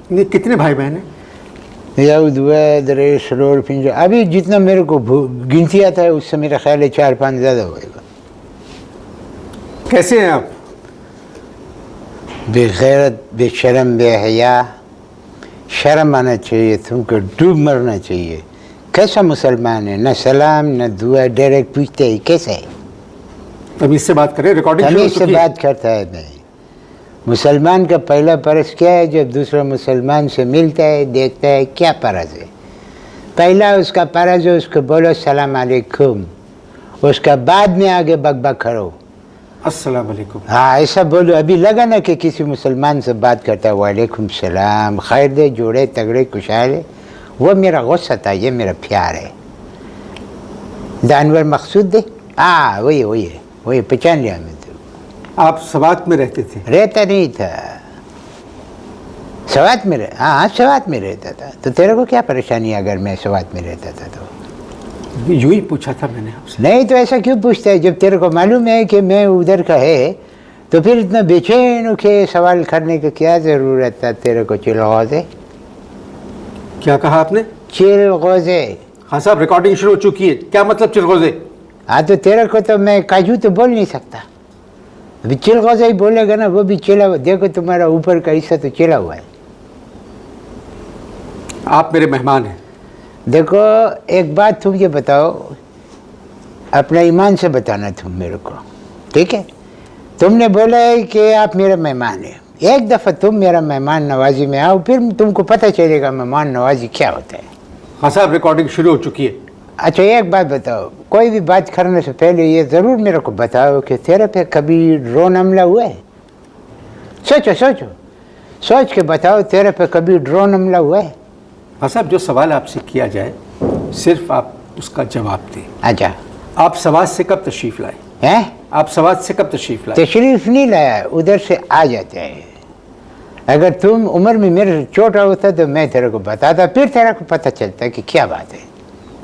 نہیں کتنے بھائی بہن ہیں؟ یہود ہوا دریش روڈ پنجر ابھی جتنا میرے کو گنتی آتا ہے اس سے میرا خیال ہے 4-5 زیادہ ہوئے گا. کیسے ہیں آپ؟ بے غیرت، بے شرم، بے حیا. شرم آنا چاہیے تم کو، ڈوب مرنا چاہیے. کیسا مسلمان ہے؟ نہ سلام نہ دعا، ڈائریکٹ پوچھتے ہے کیسا ہے. تمیز سے بات کریں، ریکارڈنگ شروع ہو تمیز سے چکی ہے. بات کرتا ہے. میں مسلمان کا پہلا فرض کیا ہے؟ جب دوسرا مسلمان سے ملتا ہے دیکھتا ہے کیا فرض ہے، پہلا اس کا فرض ہے اس کو بولو السلام علیکم، اس کا بعد میں آگے بک بک کرو. السلام علیکم. ہاں ایسا بولو. ابھی لگا نا کہ کسی مسلمان سے بات کرتا ہے وعلیکم السلام، خیر دے، جوڑے تگڑے خوشحال ہے، وہ میرا غصہ تھا، یہ میرا پیار ہے. دانور مقصود دے، ہاں وہی پہچان لیا میں. آپ سوات میں رہتے تھے؟ رہتا نہیں تھا سوات میں. ہاں سوات میں رہتا تھا. تو تیرے کو کیا پریشانی اگر میں سوات میں رہتا تھا تو؟ یوں ہی پوچھا تھا میں نے آپ سے. نہیں تو ایسا کیوں پوچھتا ہے؟ جب تیرے کو معلوم ہے کہ میں ادھر کا ہے تو پھر اتنا بے چین ہو کے سوال کرنے کی کیا ضرورت ہے؟ تیرے کو چلغوزے. کیا کہا آپ نے؟ چلغوزے. ہاں صاحب ریکارڈنگ شروع ہو چکی ہے. کیا مطلب چلغوزے؟ ہاں تو تیرے کو تو میں کاجو تو بول نہیں سکتا. ابھی چلغوزہ ہی بولے گا نا، وہ بھی چلا ہوا. دیکھو تمہارا اوپر کا حصہ تو چلا ہوا ہے. آپ میرے مہمان ہیں. دیکھو ایک بات تم یہ بتاؤ، اپنا ایمان سے بتانا تم میرے کو، ٹھیک ہے؟ تم نے بولا ہے کہ آپ میرے مہمان ہیں. ایک دفعہ تم میرا مہمان نوازی میں آؤ، پھر تم کو پتہ چلے گا مہمان نوازی کیا ہوتا ہے. ہاں صاحب ریکارڈنگ شروع ہو چکی ہے. اچھا ایک بات بتاؤ، کوئی بھی بات کرنے سے پہلے یہ ضرور میرے کو بتاؤ کہ تیرے پہ کبھی ڈرون حملہ ہوا ہے؟ سوچ کے بتاؤ، تیرے پہ کبھی ڈرون حملہ ہوا ہے؟ ہاں صاحب جو سوال آپ سے کیا جائے صرف آپ اس کا جواب دیں. اچھا آپ سوات سے کب تشریف لائے؟ ہیں؟ آپ سوات سے کب تشریف لائے؟ تشریف نہیں لایا، ادھر سے آ جاتے ہیں. اگر تم عمر میں میرے سے چھوٹا ہوتا تو میں تیرے کو بتاتا، پھر تیرے کو پتہ چلتا کہ کیا بات ہے.